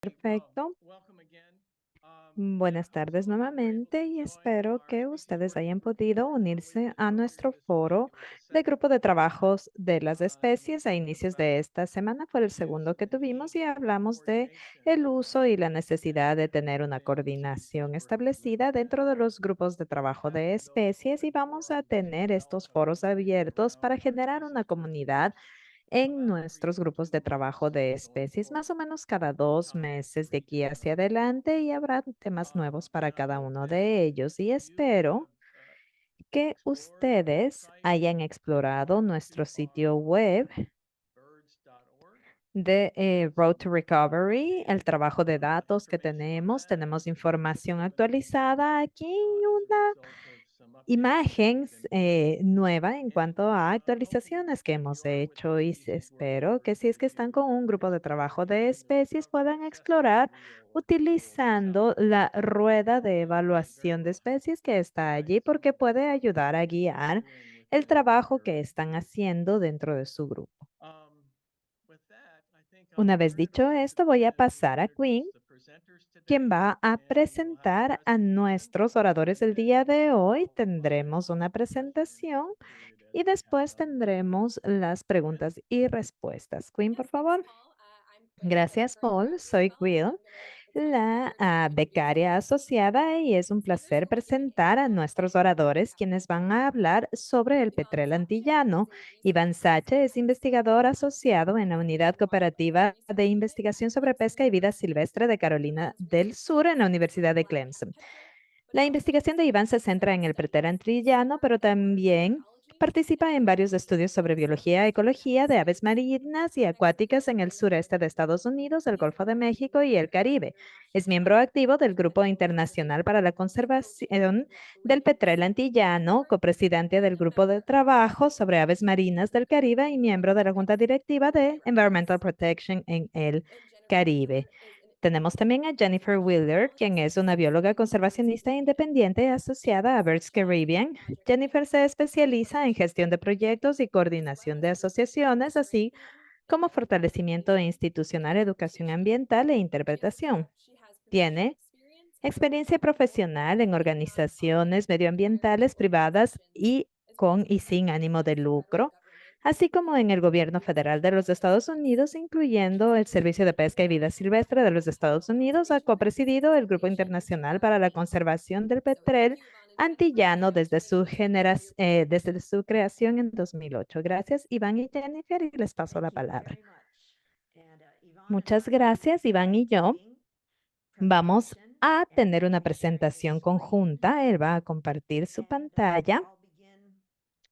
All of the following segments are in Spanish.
Perfecto. Buenas tardes nuevamente y espero que ustedes hayan podido unirse a nuestro foro de grupo de trabajos de las especies a inicios de esta semana. Fue el segundo que tuvimos y hablamos de el uso y la necesidad de tener una coordinación establecida dentro de los grupos de trabajo de especies y vamos a tener estos foros abiertos para generar una comunidad en nuestros grupos de trabajo de especies, más o menos cada 2 meses de aquí hacia adelante y habrá temas nuevos para cada uno de ellos. Y espero que ustedes hayan explorado nuestro sitio web de Road to Recovery, el trabajo de datos que tenemos. Tenemos información actualizada aquí, una imagen nueva en cuanto a actualizaciones que hemos hecho y espero que si es que están con un grupo de trabajo de especies puedan explorar utilizando la rueda de evaluación de especies que está allí porque puede ayudar a guiar el trabajo que están haciendo dentro de su grupo. Una vez dicho esto, voy a pasar a Quinn, quien va a presentar a nuestros oradores el día de hoy. Tendremos una presentación y después tendremos las preguntas y respuestas. Quinn, por Yes, thanks, favor. Paul. I'm Gracias, Jennifer Paul. Soy Guerra-Rizal, and Will, I'm going to present la here today. becaria asociada, y es un So there's placer a wood presentar a animal nuestros named oradores, quienes van a Sache. hablar sobre el Ivan petrel Sache is antillano. a Iván researcher with Sache es CITES, investigador asociado en la Unidad Wildlife Cooperativa de Research Unit Investigación at sobre Clemson Pesca y Vida University. Silvestre de Carolina Ivan's del research Sur en la focuses Universidad on de wildlife Clemson. petrel, but La he also investigación de Iván se centra en el petrel studies antillano, pero seabird también ecology participa en varios estudios sobre and biología y conservation in the ecología United de aves States marinas y and acuáticas Mexico. en el sureste de Estados Unidos, el He's a Golfo de member of the México y el Caribe. Es miembro International activo del Grupo Petrel Internacional para Conservation la and co-chair Conservación of the del Breeding Petrel Center Antillano, Network copresidente del and a Grupo de member of the Trabajo sobre Environmental Aves Marinas del Protection Caribe y miembro de la Junta Directorate Directiva de Environmental Directorates. Protection en el And Jennifer Caribe. here is an Tenemos también a Jennifer conservation Wheeler, quien biologist es with una bióloga CITES conservacionista University. independiente asociada a Birds Jen is a Caribbean. project Jennifer manager se with especializa en Protection gestión de Directorate, proyectos y as coordinación well de as asociaciones, así strengthening como fortalecimiento communities institucional, and educación conversation. ambiental e interpretación. She has professional Tiene experience in experiencia both profesional en public and nonprofit organizaciones medioambientales environmental privadas organizations, y as well con as y sin executive ánimo de roles in the federal lucro, government. así como en el gobierno federal de los Estados Unidos, incluyendo She's el leading Servicio de Pesca y Vida Silvestre de los Estados Unidos. Ha conservation practices and copresidido el Grupo certification. Internacional para la Conservación del So thank Petrel you, Yvonne and Jennifer, Antillano for joining us today. desde su creación en 2008. Gracias, Iván y Jennifer, y les paso la Thank you palabra. very much. And Yvonne and Muchas I will be gracias, Iván y yo. conducting Vamos presentation, a and tener una he will share his presentación screen. conjunta. Él va a compartir su And pantalla I'll begin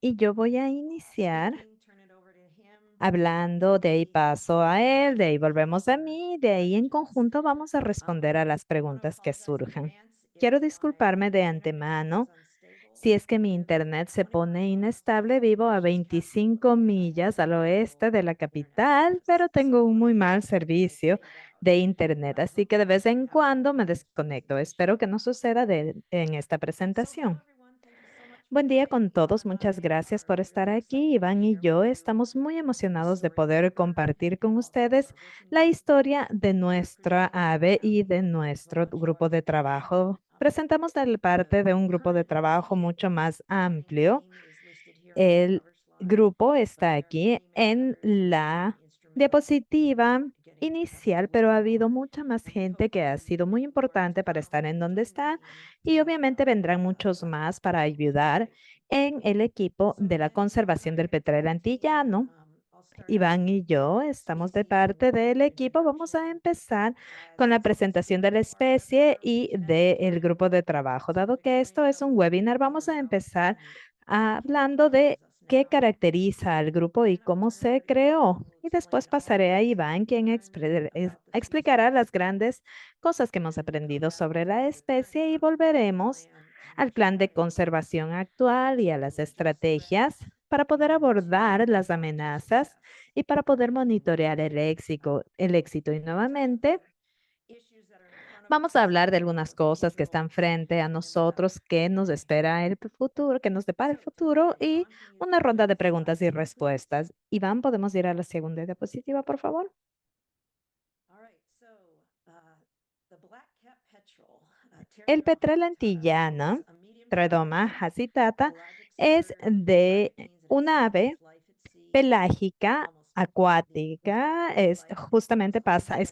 y yo voy a iniciar speaking, turn it over to him, hablando, de ahí he paso a él, de ahí will volvemos a answer mí, de ahí en questions. conjunto vamos a responder a las I want to preguntas que apologize in surjan. advance if Quiero my disculparme de internet is antemano unstable. si es que mi I live internet se 25 pone miles inestable. Vivo a just past the border 25 with millas al oeste de la internet capital, service. pero tengo So un muy mal if I servicio fade out, de internet, así que de vez en have cuando me some desconecto. Espero patience. que no suceda en esta So hello presentación. everyone, thank you so much for Buen día coming. con Yvonne todos. and Muchas I gracias are por estar very aquí. excited to Iván y share with yo you estamos muy the emocionados de story of our poder bird compartir con and also of ustedes our working la group. historia de We nuestra appreciate ave y de very nuestro much what grupo de you're doing. trabajo. Presentamos de parte de The un grupo de current trabajo mucho más amplio. name is listed here on the El cover slide, grupo but está there are aquí many, many en others who have been la instrumental diapositiva in getting us inicial, where pero ha we habido are. mucha más And we gente hope que there ha will be sido muy many more to importante para estar come en who donde join está, me in y obviamente vendrán the muchos front más para of the ayudar presentation. en el equipo So de la Iván and conservación del I petróleo are a team. antillano. I'll start out Iván with y yo the estamos de species and parte del equipo. Vamos a introduction empezar con as la this is presentación de la our especie webinar y as del grupo de trabajo. so Dado que esto explain es how un this webinar, came vamos a about empezar and what hablando de characterizes us qué now. caracteriza al grupo y Then I'll cómo turn it se over to Yvonne, creó. who will Y después explain all pasaré a that Iván, we've quien learned about the explicará species las grandes cosas que hemos and come aprendido back sobre to la the current especie y volveremos plan al for plan de having conservación actual y a las reduce estrategias threats para poder and abordar to las monitor amenazas success. y para poder monitorear So el éxito. Y in terms of nuevamente, the issues that are in front of vamos a us, hablar de algunas cosas que están behavioral frente a safety and nosotros, que nos espera el futuro, que nos depara el so futuro, y Yvonne, can you una go to ronda de the slide preguntas y 2, please? respuestas. Iván, ¿podemos ir a la segunda diapositiva, por favor? All right, so El petrel antillano, Tradoma hasitata, es de una ave pelágica, acuática, es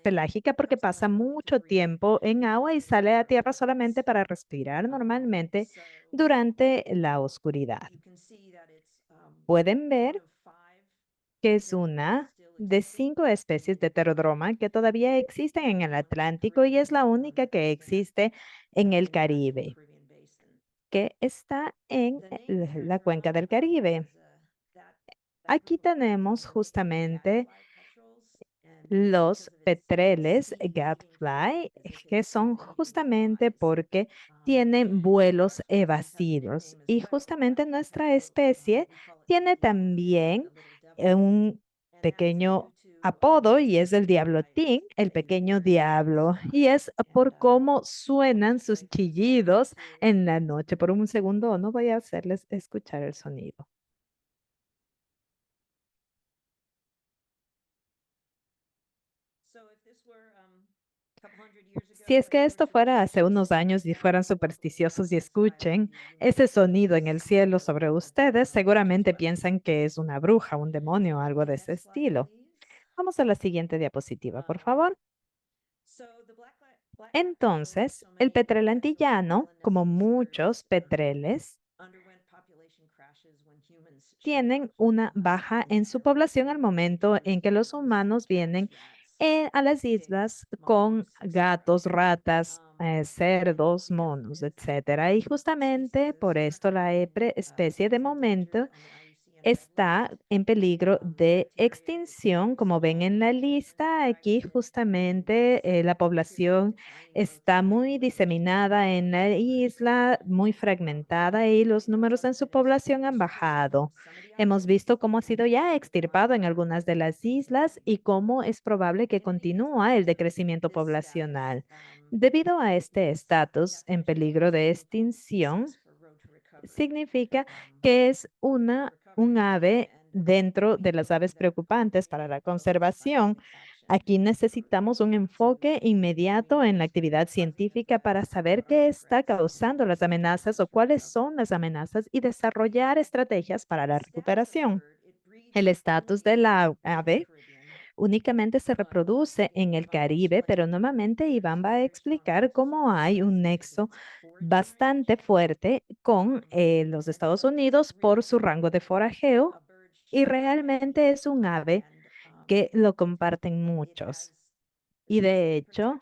pelágica porque pasa mucho tiempo en agua y sale a tierra solamente para respirar normalmente durante la oscuridad. Pueden ver que es una de 5 especies de Pterodroma que todavía existen en el Atlántico y es la única que existe en el Caribe, que está en la cuenca del Caribe. Aquí tenemos justamente los petreles gadfly, que son justamente porque tienen vuelos evasivos. Y justamente nuestra especie tiene también un pequeño apodo y es el diablotín, el pequeño diablo. Y es por cómo suenan sus chillidos en la noche. Por un segundo no voy a hacerles escuchar el sonido. Si es que esto fuera hace unos años y fueran supersticiosos y escuchen ese sonido en el cielo sobre ustedes, seguramente piensan que es una bruja, un demonio o algo de ese estilo. Vamos a la siguiente diapositiva, por favor. Entonces, el petrel antillano, como muchos petreles, tienen una baja en su población al momento en que los humanos vienen a las islas con gatos, ratas, cerdos, monos, etcétera. Y justamente por esto la especie de momento está en peligro de extinción. Como ven en la lista, aquí justamente la población está muy diseminada en la isla, muy fragmentada y los números en su población han bajado. Hemos visto cómo ha sido ya extirpado en algunas de las islas y cómo es probable que continúa el decrecimiento poblacional. Debido a este estatus en peligro de extinción, significa que es un ave dentro de las aves preocupantes para la conservación. Aquí necesitamos un enfoque inmediato en la actividad científica para saber qué está causando las amenazas o cuáles son las amenazas y desarrollar estrategias para la recuperación. El estatus de la ave únicamente se reproduce en el Caribe, pero nuevamente Iván va a explicar cómo hay un nexo bastante fuerte con los Estados Unidos por su rango de forajeo y realmente es un ave que lo comparten muchos. Y de hecho,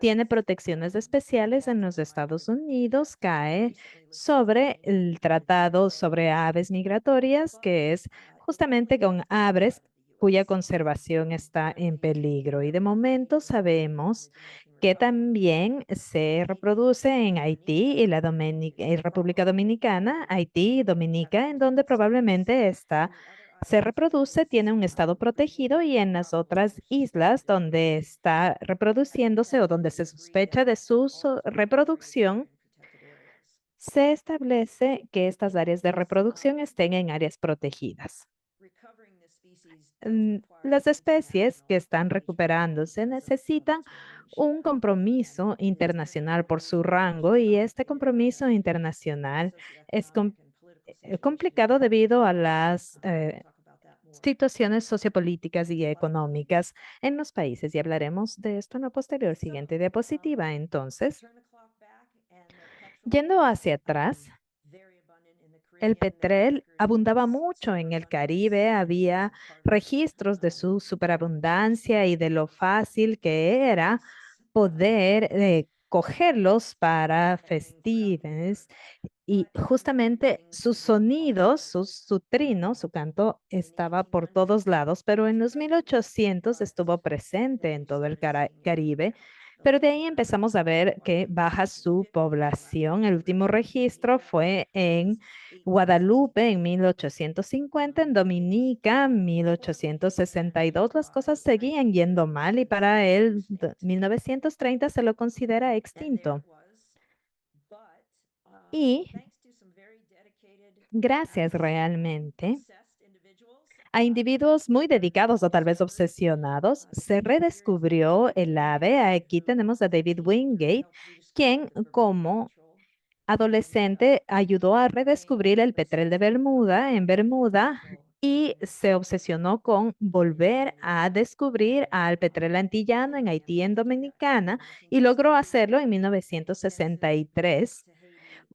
tiene protecciones especiales en los Estados Unidos, cae sobre el Tratado sobre Aves Migratorias, que es justamente con aves cuya conservación está en peligro. Y de momento sabemos que también se reproduce en Haití y la República Dominicana, Haití y Dominica, en donde probablemente se reproduce, tiene un estado protegido y en las otras islas donde está reproduciéndose o donde se sospecha de su reproducción, se establece que estas áreas de reproducción estén en áreas protegidas. Las especies que están recuperándose necesitan un compromiso internacional por su rango y este compromiso internacional es complicado debido a las situaciones sociopolíticas y económicas en los países y hablaremos de esto en la posterior siguiente diapositiva. Entonces, yendo hacia atrás, el petrel abundaba mucho en el Caribe, había registros de su superabundancia y de lo fácil que era poder cogerlos para festivos y justamente sus sonidos, su trino, su canto estaba por todos lados, pero en los 1800 estuvo presente en todo el Caribe, pero de ahí empezamos a ver que baja su población. El último registro fue en Guadalupe en 1850, en Dominica 1862. Las cosas seguían yendo mal y para él 1930 se lo considera extinto. Y gracias realmente A individuos muy dedicados o tal vez obsesionados, se redescubrió el ave. Aquí tenemos a David Wingate, quien como adolescente ayudó a redescubrir el petrel de Bermuda en Bermuda y se obsesionó con volver a descubrir al petrel antillano en Haití, en Dominicana, y logró hacerlo en 1963.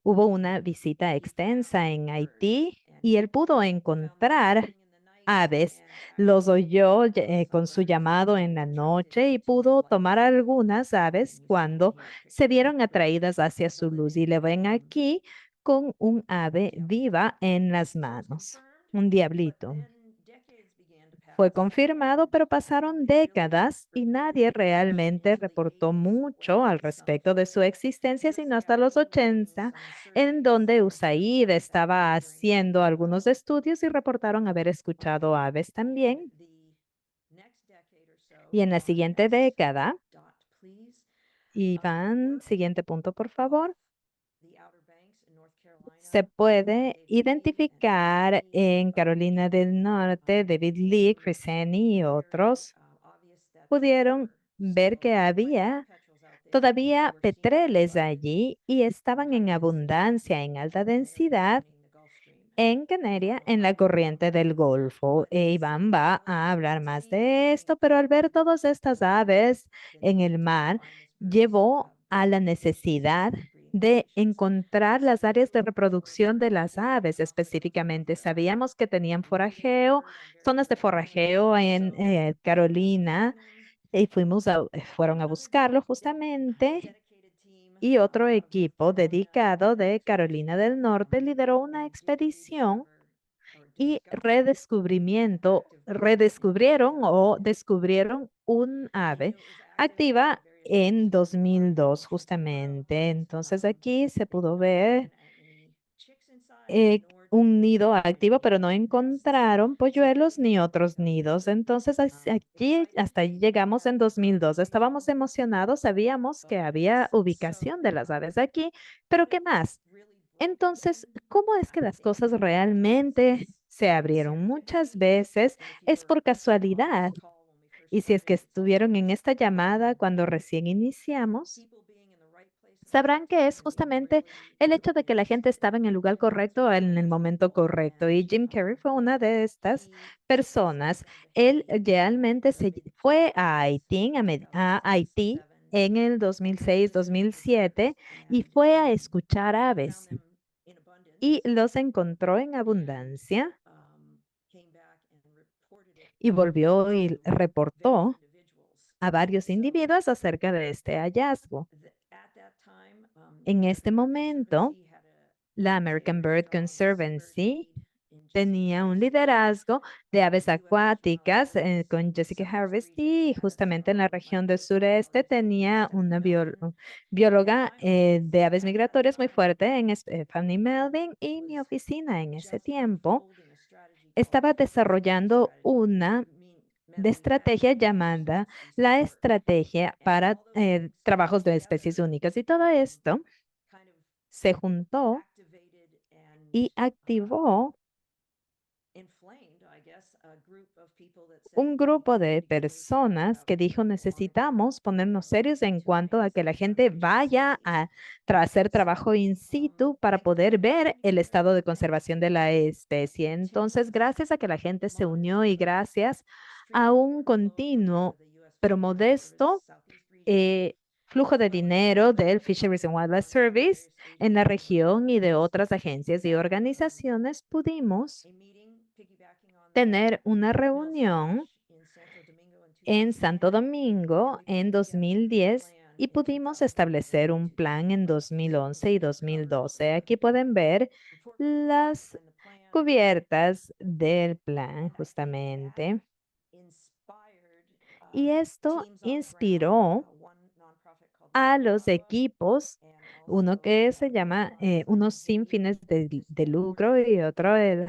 Hubo una visita extensa en Haití y él pudo encontrar aves. Los oyó con su llamado en la noche y pudo tomar algunas aves cuando se vieron atraídas hacia su luz. Y le ven aquí con un ave viva en las manos, un diablito. Fue confirmado, pero pasaron décadas y nadie realmente reportó mucho al respecto de su existencia, sino hasta los 80, en donde USAID estaba haciendo algunos estudios y reportaron haber escuchado aves también. Y en la siguiente década, Iván, siguiente punto, por favor. Se puede identificar en Carolina del Norte, David Lee, Chris Haney y otros pudieron ver que había todavía petreles allí y estaban en abundancia, en alta densidad en Canarias, en la corriente del Golfo. Iván va a hablar más de esto, pero al ver todas estas aves en el mar, llevó a la necesidad de encontrar las áreas de reproducción de las aves específicamente. Sabíamos que tenían forajeo, zonas de forajeo en Carolina, y fueron a buscarlo justamente. Y otro equipo dedicado de Carolina del Norte lideró una expedición y redescubrieron o descubrieron un ave activa en 2002 justamente. Entonces aquí se pudo ver un nido activo, pero no encontraron polluelos ni otros nidos. Entonces aquí hasta ahí llegamos en 2002. Estábamos emocionados, sabíamos que había ubicación de las aves aquí, pero ¿qué más? Entonces, ¿cómo es que las cosas realmente se abrieron? Muchas veces es por casualidad. Y si es que estuvieron en esta llamada cuando recién iniciamos, sabrán que es justamente el hecho de que la gente estaba en el lugar correcto en el momento correcto. Y Jim Carrey fue una de estas personas. Él realmente se fue a Haití, a Haití en el 2006-2007 y fue a escuchar aves y los encontró en abundancia y volvió y reportó a varios individuos acerca de este hallazgo. En este momento, la American Bird Conservancy tenía un liderazgo de aves acuáticas con Jessica Harvest y justamente en la región del sureste tenía una bióloga de aves migratorias muy fuerte en Fanny Melvin, y mi oficina en ese tiempo estaba desarrollando una de estrategia llamada la estrategia para trabajos de especies únicas, y todo esto se juntó y activó un grupo de personas que dijo necesitamos ponernos serios en cuanto a que la gente vaya a hacer trabajo in situ para poder ver el estado de conservación de la especie. Entonces, gracias a que la gente se unió y gracias a un continuo pero modesto flujo de dinero del Fisheries and Wildlife Service en la región y de otras agencias y organizaciones, pudimos tener una reunión en Santo Domingo en 2010 y pudimos establecer un plan en 2011 y 2012. Aquí pueden ver las cubiertas del plan justamente. Y esto inspiró a los equipos, uno que se llama, unos sin fines de lucro y otro el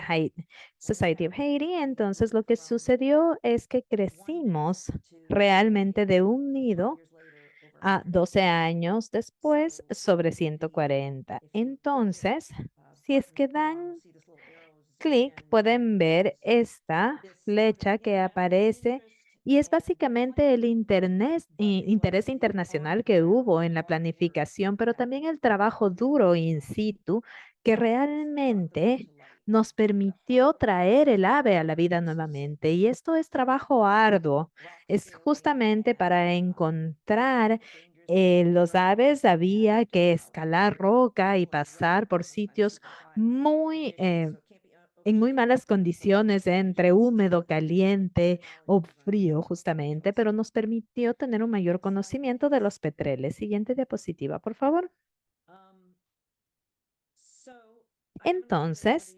Society of Haiti. Entonces lo que sucedió es que crecimos realmente de un nido a 12 años después sobre 140. Entonces, si es que dan clic pueden ver esta flecha que aparece y es básicamente el interés internacional que hubo en la planificación, pero también el trabajo duro in situ que realmente nos permitió traer el ave a la vida nuevamente. Y esto es trabajo arduo. Es justamente para encontrar los aves había que escalar roca y pasar por sitios muy en muy malas condiciones, entre húmedo, caliente o frío justamente, pero nos permitió tener un mayor conocimiento de los petreles. Siguiente diapositiva, por favor. Entonces,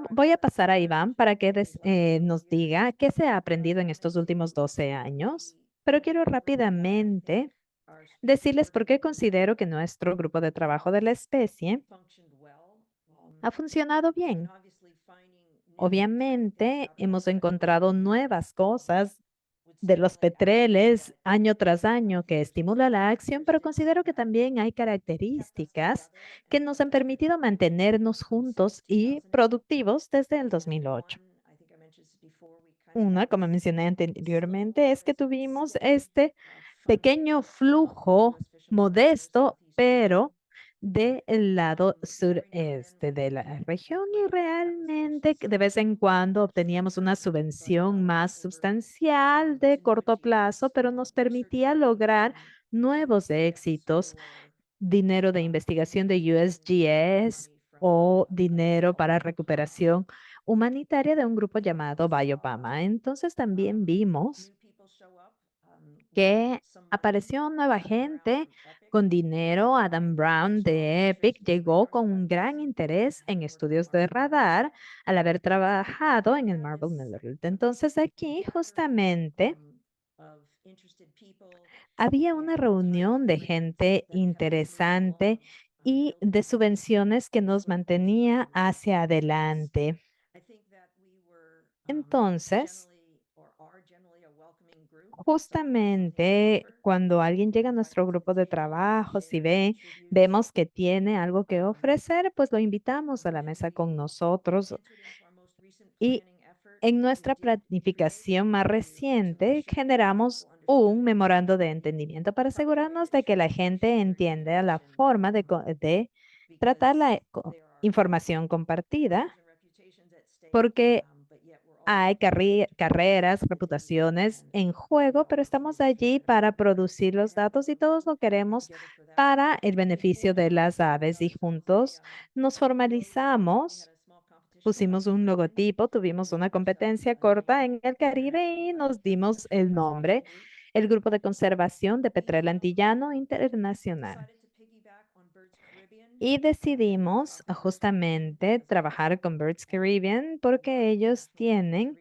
voy a pasar a Iván para que nos diga qué se ha aprendido en estos últimos 12 años, pero quiero rápidamente decirles por qué considero que nuestro grupo de trabajo de la especie ha funcionado bien. Obviamente, hemos encontrado nuevas cosas de los petreles año tras año que estimula la acción, pero considero que también hay características que nos han permitido mantenernos juntos y productivos desde el 2008. Una, como mencioné anteriormente, es que tuvimos este pequeño flujo modesto, pero del lado sureste de la región y realmente de vez en cuando obteníamos una subvención más sustancial de corto plazo, pero nos permitía lograr nuevos éxitos, dinero de investigación de USGS o dinero para recuperación humanitaria de un grupo llamado Biopama. Entonces también vimos que apareció nueva gente con dinero. Adam Brown de Epic llegó con un gran interés en estudios de radar al haber trabajado en el Marble Miller. Entonces aquí justamente había una reunión de gente interesante y de subvenciones que nos mantenía hacia adelante. Entonces, justamente cuando alguien llega a nuestro grupo de trabajo, si vemos que tiene algo que ofrecer, pues lo invitamos a la mesa con nosotros. Y en nuestra planificación más reciente, generamos un memorando de entendimiento para asegurarnos de que la gente entiende la forma de tratar la información compartida, porque hay carreras, reputaciones en juego, pero estamos allí para producir los datos y todos lo queremos para el beneficio de las aves y juntos nos formalizamos. Pusimos un logotipo, tuvimos una competencia corta en el Caribe y nos dimos el nombre, el Grupo de Conservación de Petrel Antillano Internacional. Y decidimos justamente trabajar con Birds Caribbean porque ellos tienen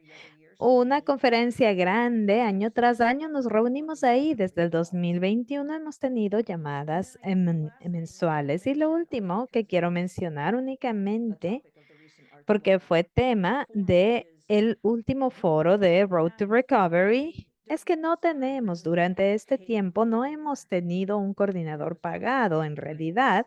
una conferencia grande año tras año. Nos reunimos ahí desde el 2021. Hemos tenido llamadas mensuales. Y lo último que quiero mencionar únicamente, porque fue tema de el último foro de Road to Recovery, es que no tenemos durante este tiempo, no hemos tenido un coordinador pagado. En realidad,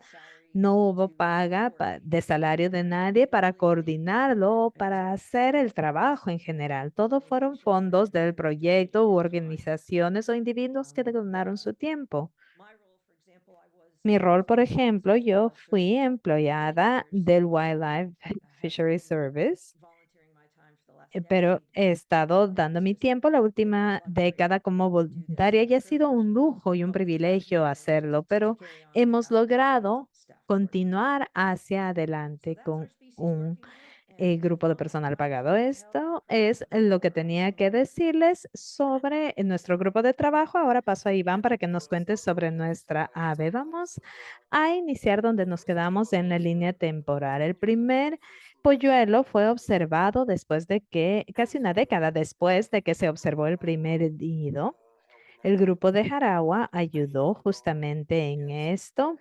no hubo paga de salario de nadie para coordinarlo o para hacer el trabajo en general. Todos fueron fondos del proyecto u organizaciones o individuos que donaron su tiempo. Mi rol, por ejemplo, yo fui empleada del Wildlife Fishery Service, pero he estado dando mi tiempo la última década como voluntaria y ha sido un lujo y un privilegio hacerlo, pero hemos logrado continuar hacia adelante con un grupo de personal pagado. Esto es lo que tenía que decirles sobre nuestro grupo de trabajo. Ahora paso a Iván para que nos cuente sobre nuestra ave. Vamos a iniciar donde nos quedamos en la línea temporal. El primer polluelo fue observado después de que, casi una década después de que se observó el primer nido. El grupo de Jaragua ayudó justamente en esto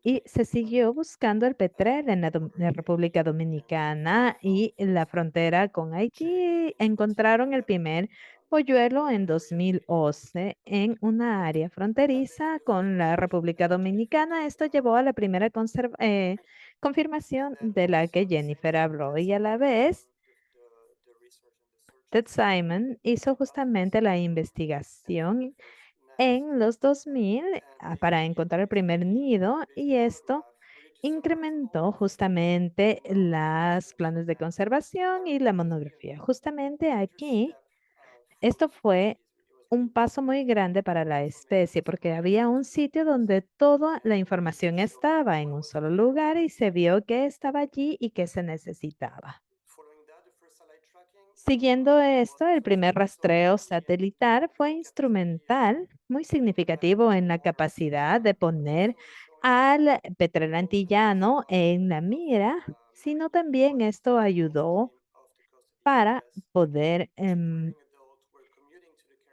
y se siguió buscando el petrel en la República Dominicana y en la frontera con Haití. Encontraron el primer polluelo en 2011 en una área fronteriza con la República Dominicana. Esto llevó a la primera confirmación de la que Jennifer habló y a la vez Ted Simon hizo justamente la investigación en los 2000 para encontrar el primer nido y esto incrementó justamente los planes de conservación y la monografía. Justamente aquí, esto fue un paso muy grande para la especie porque había un sitio donde toda la información estaba en un solo lugar y se vio qué estaba allí y qué se necesitaba. Siguiendo esto, el primer rastreo satelital fue instrumental, muy significativo en la capacidad de poner al petrel antillano en la mira, sino también esto ayudó para poder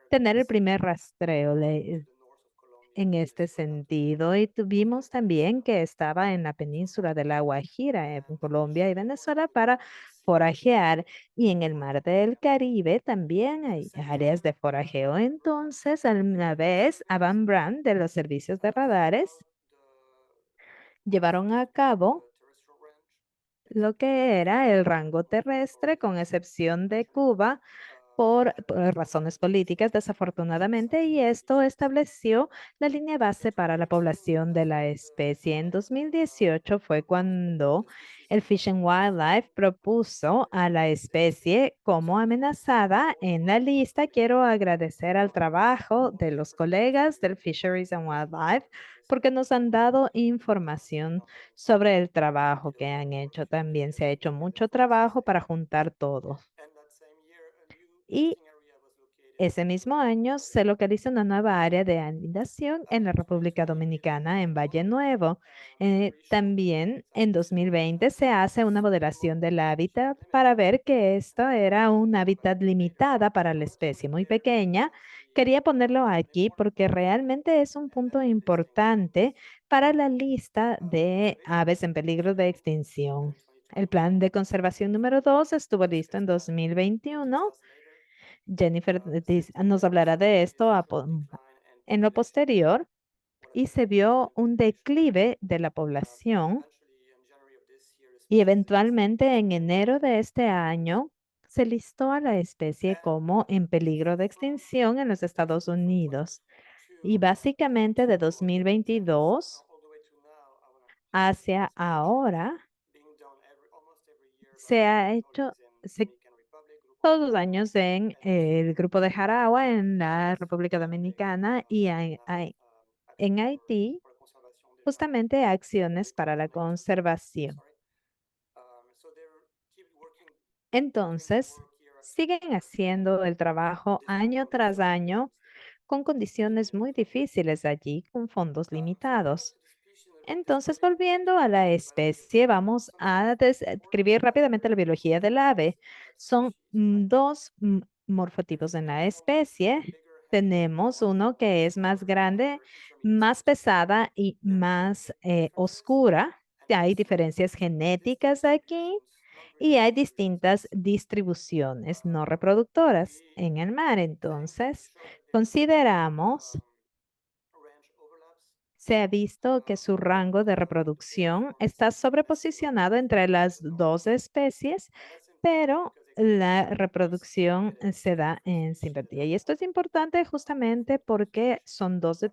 tener el primer rastreo en este sentido. Y tuvimos también que estaba en la península de La Guajira, en Colombia y Venezuela, para forajear. Y en el mar del Caribe también hay áreas de forajeo. Entonces, a la vez, Van Brand de los servicios de radares llevaron a cabo lo que era el rango terrestre, con excepción de Cuba, por razones políticas, desafortunadamente, y esto estableció la línea base para la población de la especie. En 2018 fue cuando el Fish and Wildlife propuso a la especie como amenazada en la lista. Quiero agradecer al trabajo de los colegas del Fisheries and Wildlife porque nos han dado información sobre el trabajo que han hecho. También se ha hecho mucho trabajo para juntar todo. Y ese mismo año se localiza una nueva área de anidación en la República Dominicana, en Valle Nuevo. También en 2020 se hace una modelación del hábitat para ver que esto era un hábitat limitada para la especie, muy pequeña. Quería ponerlo aquí porque realmente es un punto importante para la lista de aves en peligro de extinción. El plan de conservación número 2 estuvo listo en 2021. Jennifer nos hablará de esto en lo posterior y se vio un declive de la población y eventualmente en enero de este año se listó a la especie como en peligro de extinción en los Estados Unidos. Y básicamente de 2022 hacia ahora se ha hecho, todos los años en el grupo de Jaragua en la República Dominicana y en Haití, justamente acciones para la conservación. Entonces, siguen haciendo el trabajo año tras año con condiciones muy difíciles allí, con fondos limitados. Entonces, volviendo a la especie, vamos a describir rápidamente la biología del ave. Son dos morfotipos en la especie. Tenemos uno que es más grande, más pesada y más oscura. Hay diferencias genéticas aquí y hay distintas distribuciones no reproductoras en el mar. Entonces, consideramos se ha visto que su rango de reproducción está sobreposicionado entre las dos especies, pero la reproducción se da en simpatía. Y esto es importante justamente porque son dos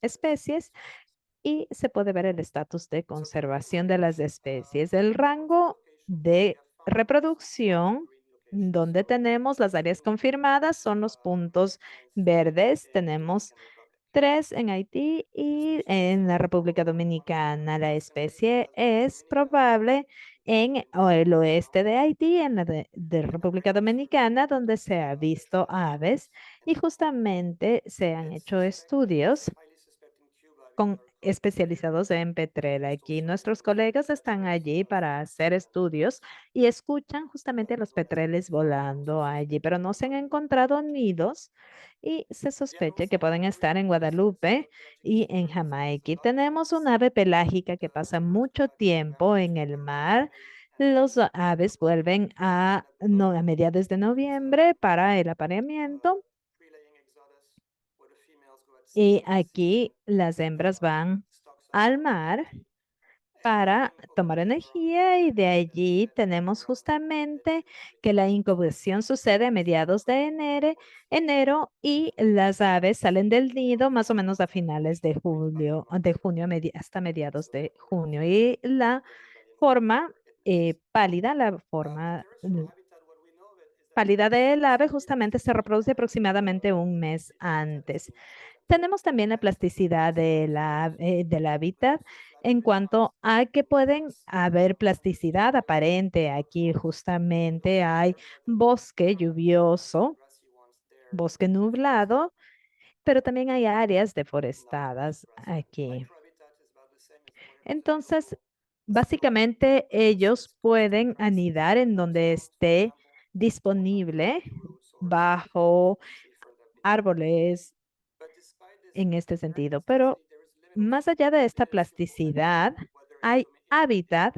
especies y se puede ver el estatus de conservación de las especies. El rango de reproducción, donde tenemos las áreas confirmadas, son los puntos verdes. Tenemos tres en Haití y en la República Dominicana. La especie es probable en el oeste de Haití, en la de República Dominicana, donde se ha visto aves y justamente se han hecho estudios especializados en petrel. Aquí nuestros colegas están allí para hacer estudios y escuchan justamente a los petreles volando allí, pero no se han encontrado nidos y se sospecha que pueden estar en Guadalupe y en Jamaica. Y tenemos un ave pelágica que pasa mucho tiempo en el mar. Los aves vuelven a mediados de noviembre para el apareamiento y aquí las hembras van al mar para tomar energía y de allí tenemos justamente que la incubación sucede a mediados de enero y las aves salen del nido más o menos a finales de julio, de junio hasta mediados de junio y la forma pálida, la forma pálida del ave justamente se reproduce aproximadamente un mes antes. Tenemos también la plasticidad del hábitat en cuanto a que pueden haber plasticidad aparente. Aquí justamente hay bosque lluvioso, bosque nublado, pero también hay áreas deforestadas aquí. Entonces, básicamente ellos pueden anidar en donde esté disponible bajo árboles en este sentido, pero más allá de esta plasticidad, hay hábitat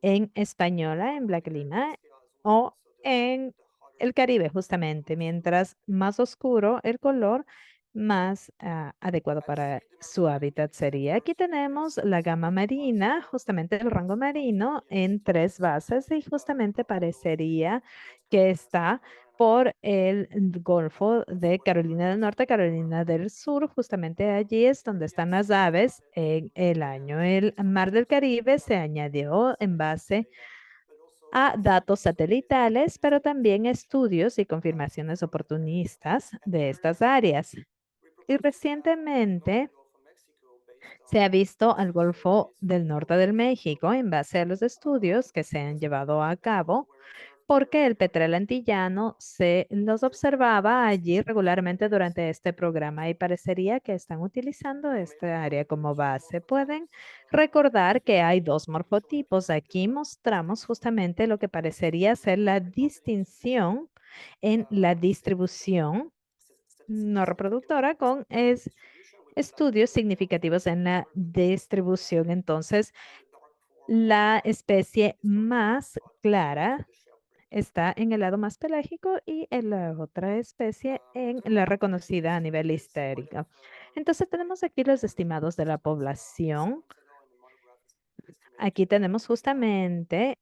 en Española, en Black Lima o en el Caribe, justamente. Mientras más oscuro el color, más adecuado para su hábitat sería. Aquí tenemos la gama marina, justamente el rango marino en 3 bases y justamente parecería que está por el Golfo de Carolina del Norte, Carolina del Sur. Justamente allí es donde están las aves en el año. El Mar del Caribe se añadió en base a datos satelitales, pero también estudios y confirmaciones oportunistas de estas áreas. Y recientemente se ha visto al Golfo del Norte del México en base a los estudios que se han llevado a cabo porque el petrel antillano se los observaba allí regularmente durante este programa y parecería que están utilizando esta área como base. Pueden recordar que hay 2 morfotipos. Aquí mostramos justamente lo que parecería ser la distinción en la distribución no reproductora con estudios significativos en la distribución. Entonces, la especie más clara está en el lado más pelágico y en la otra especie en la reconocida a nivel histérico. Entonces tenemos aquí los estimados de la población. Aquí tenemos justamente,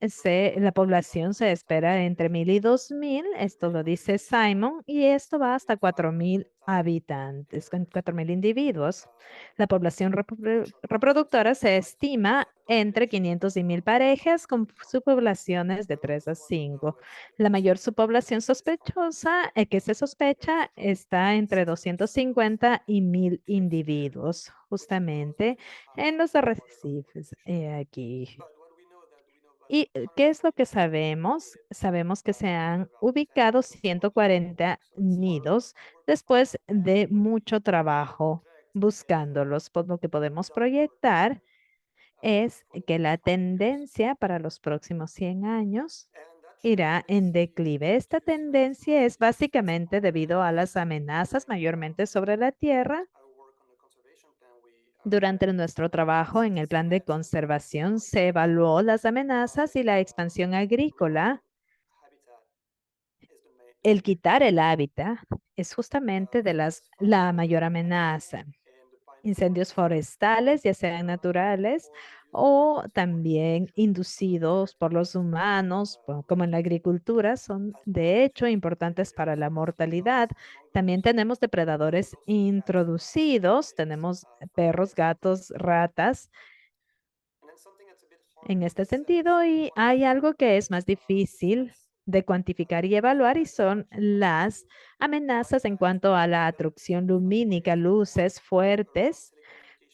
la población se espera entre 1,000 y 2,000, esto lo dice Simon, y esto va hasta 4,000 habitantes, con 4,000 individuos. La población reproductora se estima entre 500 y 1,000 parejas con subpoblaciones de 3 a 5. La mayor subpoblación sospechosa, que se sospecha, está entre 250 y 1,000 individuos, justamente en los arrecifes aquí. ¿Y qué es lo que sabemos? Sabemos que se han ubicado 140 nidos después de mucho trabajo buscándolos. Por lo que podemos proyectar es que la tendencia para los próximos 100 años irá en declive. Esta tendencia es básicamente debido a las amenazas mayormente sobre la tierra. Durante nuestro trabajo en el plan de conservación se evaluó las amenazas y la expansión agrícola. El quitar el hábitat es justamente la mayor amenaza. Incendios forestales, ya sean naturales o también inducidos por los humanos, como en la agricultura, son de hecho importantes para la mortalidad. También tenemos depredadores introducidos, tenemos perros, gatos, ratas en este sentido y hay algo que es más difícil de cuantificar y evaluar y son las amenazas en cuanto a la atracción lumínica, luces fuertes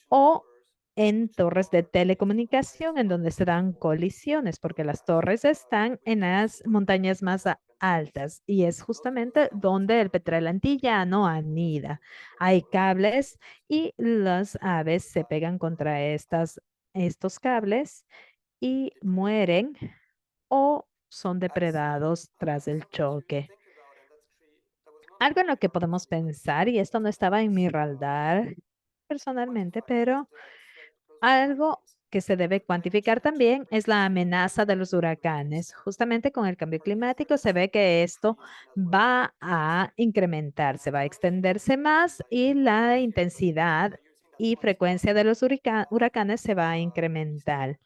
o en torres de telecomunicación en donde se dan colisiones, porque las torres están en las montañas más altas y es justamente donde el petrel antillano anida. Hay cables y las aves se pegan contra estos cables y mueren o son depredados tras el choque. Algo en lo que podemos pensar, y esto no estaba en mi radar personalmente, pero algo que se debe cuantificar también es la amenaza de los huracanes. Justamente con el cambio climático se ve que esto va a incrementarse, va a extenderse más y la intensidad y frecuencia de los huracanes se va a incrementar.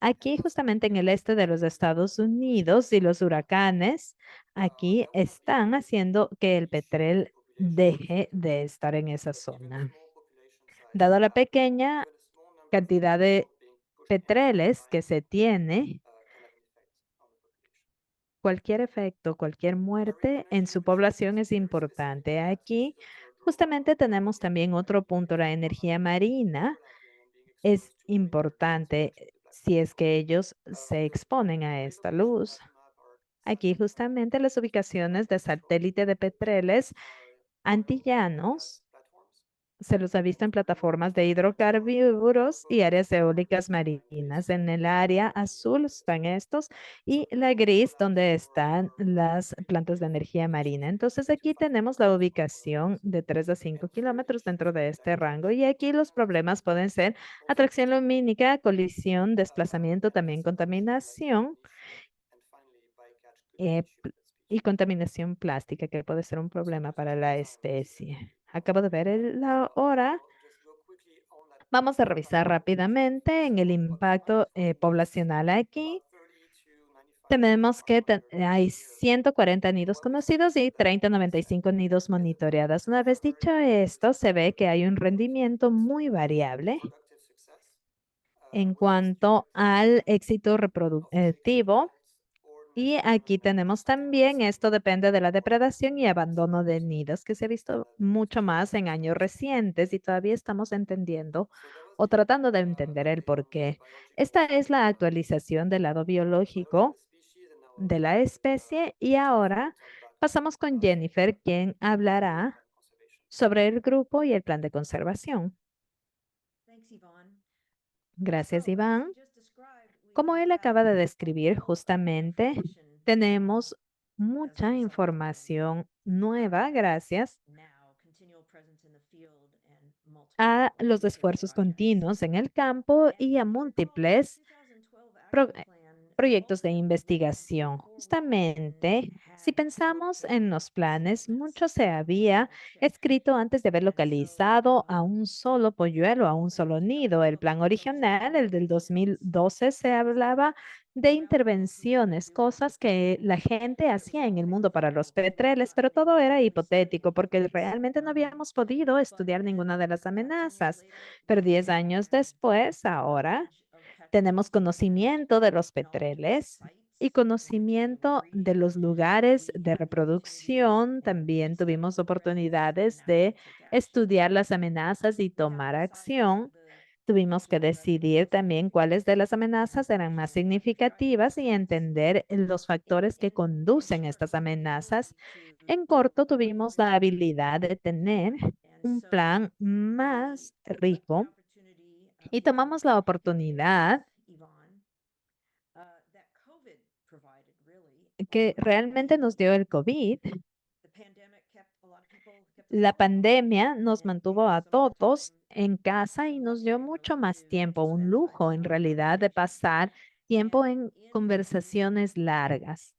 Aquí justamente en el este de los Estados Unidos y los huracanes, aquí están haciendo que el petrel deje de estar en esa zona. Dado la pequeña cantidad de petreles que se tiene, cualquier efecto, cualquier muerte en su población es importante. Aquí justamente tenemos también otro punto, la energía marina es importante si es que ellos se exponen a esta luz. Aquí justamente las ubicaciones de satélite de petreles antillanos se los ha visto en plataformas de hidrocarburos y áreas eólicas marinas. En el área azul están estos y la gris donde están las plantas de energía marina. Entonces aquí tenemos la ubicación de 3 a 5 kilómetros dentro de este rango y aquí los problemas pueden ser atracción lumínica, colisión, desplazamiento, también contaminación y contaminación plástica que puede ser un problema para la especie. Acabo de ver la hora. Vamos a revisar rápidamente en el impacto poblacional aquí. Tenemos que hay 140 nidos conocidos y 30 95 nidos monitoreadas. Una vez dicho esto, se ve que hay un rendimiento muy variable en cuanto al éxito reproductivo. Y aquí tenemos también, esto depende de la depredación y abandono de nidos, que se ha visto mucho más en años recientes y todavía estamos entendiendo o tratando de entender el por qué. Esta es la actualización del lado biológico de la especie y ahora pasamos con Jennifer, quien hablará sobre el grupo y el plan de conservación. Gracias, Iván. Como él acaba de describir, justamente tenemos mucha información nueva gracias a los esfuerzos continuos en el campo y a múltiples proyectos de investigación. Justamente, si pensamos en los planes, mucho se había escrito antes de haber localizado a un solo polluelo, a un solo nido. El plan original, el del 2012, se hablaba de intervenciones, cosas que la gente hacía en el mundo para los petreles, pero todo era hipotético porque realmente no habíamos podido estudiar ninguna de las amenazas. Pero 10 años después, ahora tenemos conocimiento de los petreles y conocimiento de los lugares de reproducción. También tuvimos oportunidades de estudiar las amenazas y tomar acción. Tuvimos que decidir también cuáles de las amenazas eran más significativas y entender los factores que conducen a estas amenazas. En corto, tuvimos la habilidad de tener un plan más rico y tomamos la oportunidad que realmente nos dio el COVID. La pandemia nos mantuvo a todos en casa y nos dio mucho más tiempo, un lujo en realidad de pasar tiempo en conversaciones largas.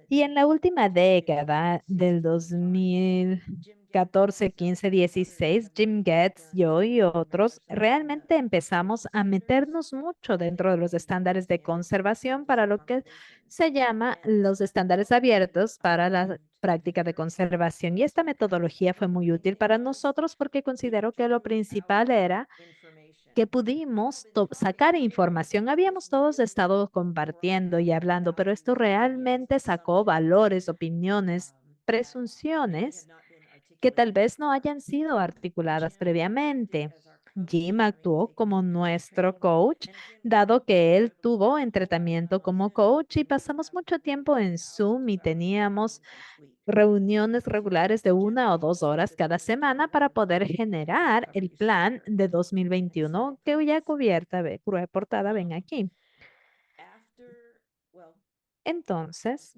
Y en la última década del 2014, 15, 16, Jim Getz, yo y otros realmente empezamos a meternos mucho dentro de los estándares de conservación para lo que se llama los estándares abiertos para la práctica de conservación. Y esta metodología fue muy útil para nosotros porque considero que lo principal era que pudimos sacar información. Habíamos todos estado compartiendo y hablando, pero esto realmente sacó valores, opiniones, presunciones que tal vez no hayan sido articuladas previamente. Jim actuó como nuestro coach, dado que él tuvo entrenamiento como coach y pasamos mucho tiempo en Zoom y teníamos reuniones regulares de 1 o 2 horas cada semana para poder generar el plan de 2021 que ya cubierta, portada, ven aquí. Entonces,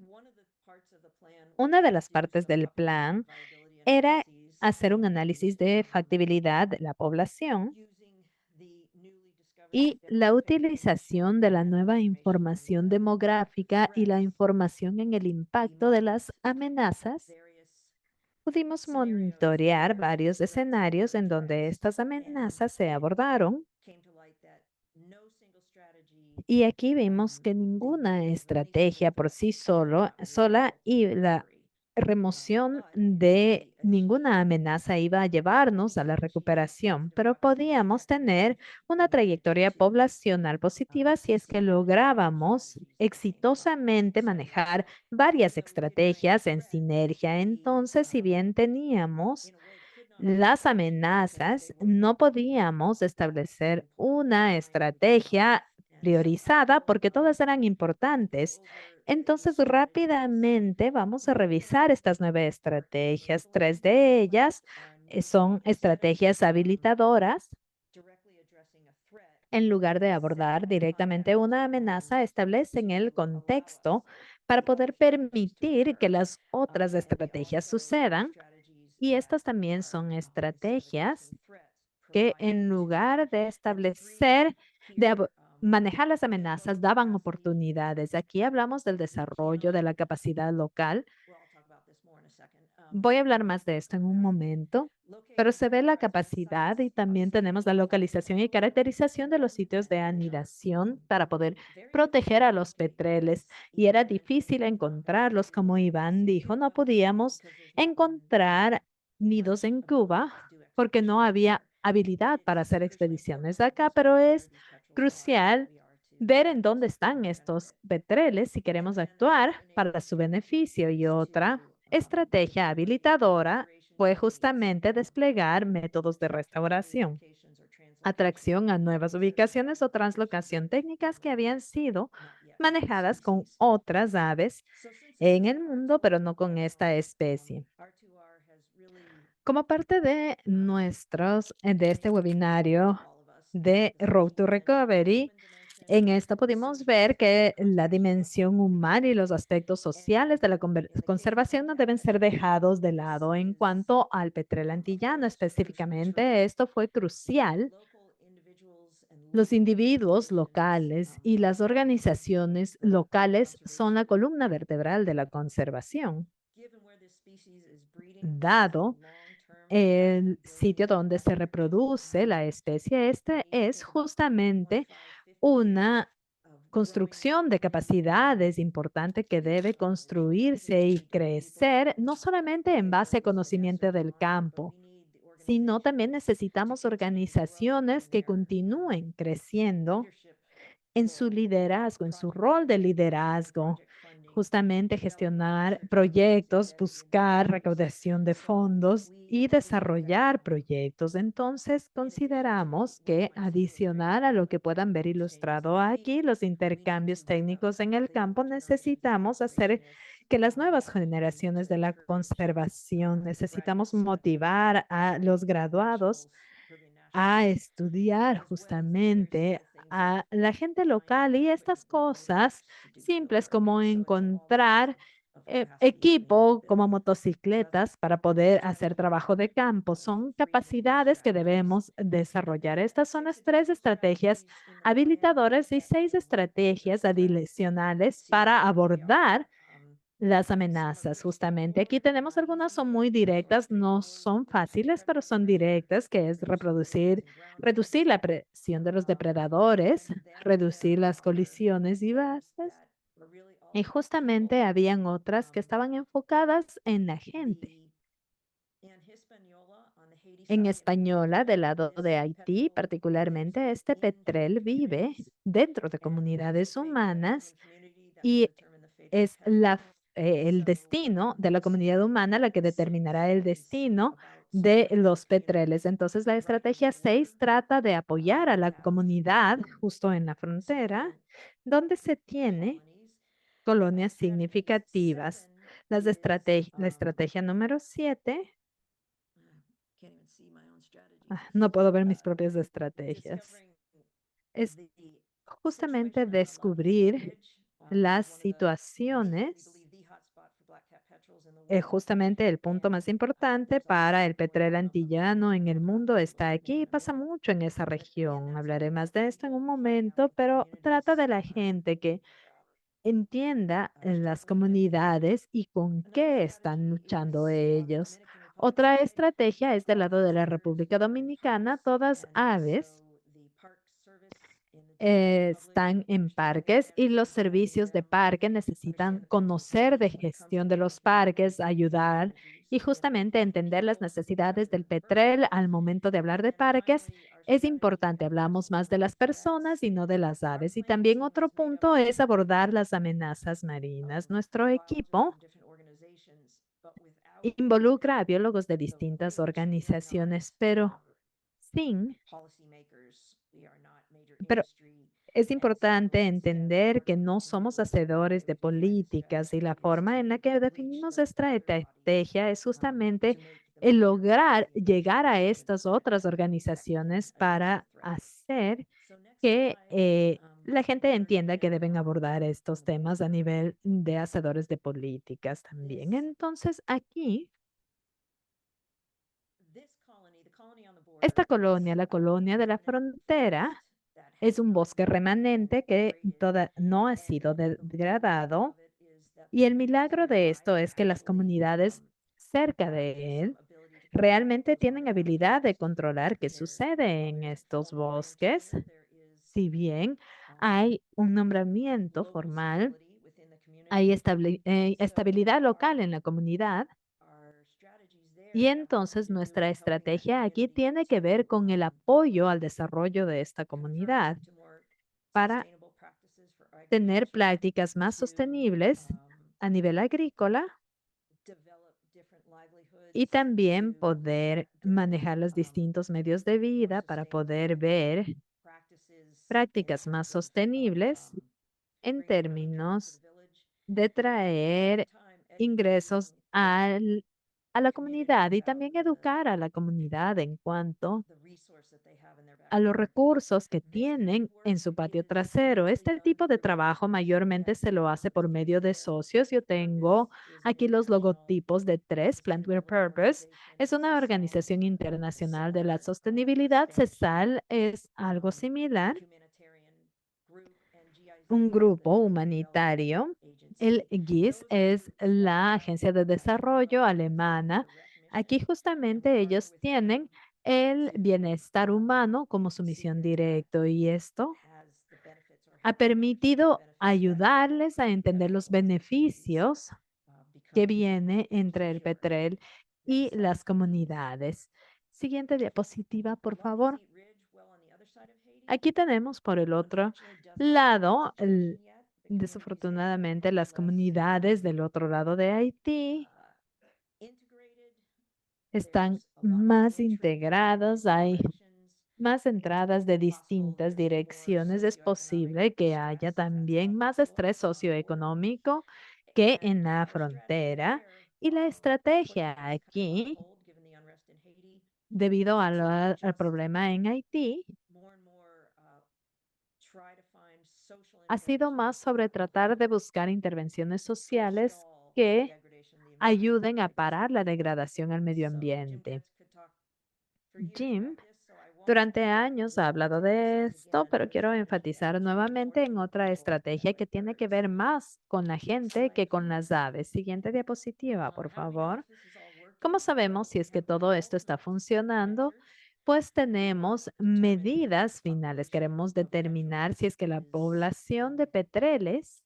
una de las partes del plan era hacer un análisis de factibilidad de la población y la utilización de la nueva información demográfica y la información en el impacto de las amenazas Pudimos monitorear varios escenarios en donde estas amenazas se abordaron y aquí vimos que ninguna estrategia por sí sola y la remoción de ninguna amenaza iba a llevarnos a la recuperación, pero podíamos tener una trayectoria poblacional positiva si es que lográbamos exitosamente manejar varias estrategias en sinergia. Entonces, si bien teníamos las amenazas, no podíamos establecer una estrategia priorizada porque todas eran importantes. Entonces, rápidamente vamos a revisar estas 9 estrategias. 3 de ellas son estrategias habilitadoras. En lugar de abordar directamente una amenaza, establecen el contexto para poder permitir que las otras estrategias sucedan. Y estas también son estrategias que en lugar de establecer, manejar las amenazas, daban oportunidades. Aquí hablamos del desarrollo de la capacidad local. Voy a hablar más de esto en un momento, pero se ve la capacidad y también tenemos la localización y caracterización de los sitios de anidación para poder proteger a los petreles. Y era difícil encontrarlos, como Iván dijo, no podíamos encontrar nidos en Cuba porque no había habilidad para hacer expediciones acá, pero es crucial ver en dónde están estos petreles si queremos actuar para su beneficio. Y otra estrategia habilitadora fue justamente desplegar métodos de restauración, atracción a nuevas ubicaciones o translocación técnicas que habían sido manejadas con otras aves en el mundo, pero no con esta especie. Como parte de de este webinario de Road to Recovery, en esto pudimos ver que la dimensión humana y los aspectos sociales de la conservación no deben ser dejados de lado. En cuanto al petrel antillano específicamente, esto fue crucial. Los individuos locales y las organizaciones locales son la columna vertebral de la conservación. Dado el sitio donde se reproduce la especie, este es justamente una construcción de capacidades importante que debe construirse y crecer, no solamente en base a conocimiento del campo, sino también necesitamos organizaciones que continúen creciendo en su liderazgo, en su rol de liderazgo, justamente gestionar proyectos, buscar recaudación de fondos y desarrollar proyectos. Entonces, consideramos que adicional a lo que puedan ver ilustrado aquí, los intercambios técnicos en el campo, necesitamos hacer que las nuevas generaciones de la conservación, necesitamos motivar a los graduados a estudiar justamente a la gente local y estas cosas simples como encontrar equipo como motocicletas para poder hacer trabajo de campo. Son capacidades que debemos desarrollar. Estas son las 3 estrategias habilitadoras y 6 estrategias adicionales para abordar las amenazas, justamente. Aquí tenemos algunas, son muy directas, no son fáciles, pero son directas, que es reducir la presión de los depredadores, reducir las colisiones y bases. Y justamente habían otras que estaban enfocadas en la gente. En Española, del lado de Haití, particularmente, este petrel vive dentro de comunidades humanas y es el destino de la comunidad humana la que determinará el destino de los petreles. Entonces, la estrategia 6 trata de apoyar a la comunidad justo en la frontera, donde se tiene colonias significativas. La estrategia número 7, no puedo ver mis propias estrategias, es justamente descubrir las situaciones, justamente el punto más importante para el petrel antillano en el mundo está aquí y pasa mucho en esa región. Hablaré más de esto en un momento, pero trata de la gente que entienda las comunidades y con qué están luchando ellos. Otra estrategia es del lado de la República Dominicana, todas aves están en parques y los servicios de parque necesitan conocer de gestión de los parques, ayudar y justamente entender las necesidades del petrel al momento de hablar de parques. Es importante, hablamos más de las personas y no de las aves. Y también otro punto es abordar las amenazas marinas. Nuestro equipo involucra a biólogos de distintas organizaciones, sin, pero es importante entender que no somos hacedores de políticas y la forma en la que definimos esta estrategia es justamente el lograr llegar a estas otras organizaciones para hacer que la gente entienda que deben abordar estos temas a nivel de hacedores de políticas también. Entonces, aquí, esta colonia, la colonia de la frontera, es un bosque remanente que no ha sido degradado y el milagro de esto es que las comunidades cerca de él realmente tienen habilidad de controlar qué sucede en estos bosques. Si bien hay un nombramiento formal, hay estabilidad local en la comunidad. Y entonces nuestra estrategia aquí tiene que ver con el apoyo al desarrollo de esta comunidad para tener prácticas más sostenibles a nivel agrícola y también poder manejar los distintos medios de vida para poder ver prácticas más sostenibles en términos de traer ingresos a la comunidad y también educar a la comunidad en cuanto a los recursos que tienen en su patio trasero. Este tipo de trabajo mayormente se lo hace por medio de socios. Yo tengo aquí los logotipos de tres. Plant with Purpose es una organización internacional de la sostenibilidad. CESAL es algo similar, un grupo humanitario. El GIS es la Agencia de Desarrollo alemana. Aquí justamente ellos tienen el bienestar humano como su misión directo y esto ha permitido ayudarles a entender los beneficios que viene entre el petrel y las comunidades. Siguiente diapositiva, por favor. Aquí tenemos por el otro lado, desafortunadamente, las comunidades del otro lado de Haití están más integradas, hay más entradas de distintas direcciones. Es posible que haya también más estrés socioeconómico que en la frontera. Y la estrategia aquí, debido al problema en Haití, ha sido más sobre tratar de buscar intervenciones sociales que ayuden a parar la degradación al medio ambiente. Jim, durante años ha hablado de esto, pero quiero enfatizar nuevamente en otra estrategia que tiene que ver más con la gente que con las aves. Siguiente diapositiva, por favor. ¿Cómo sabemos si es que todo esto está funcionando? Pues tenemos medidas finales. Queremos determinar si es que la población de petreles,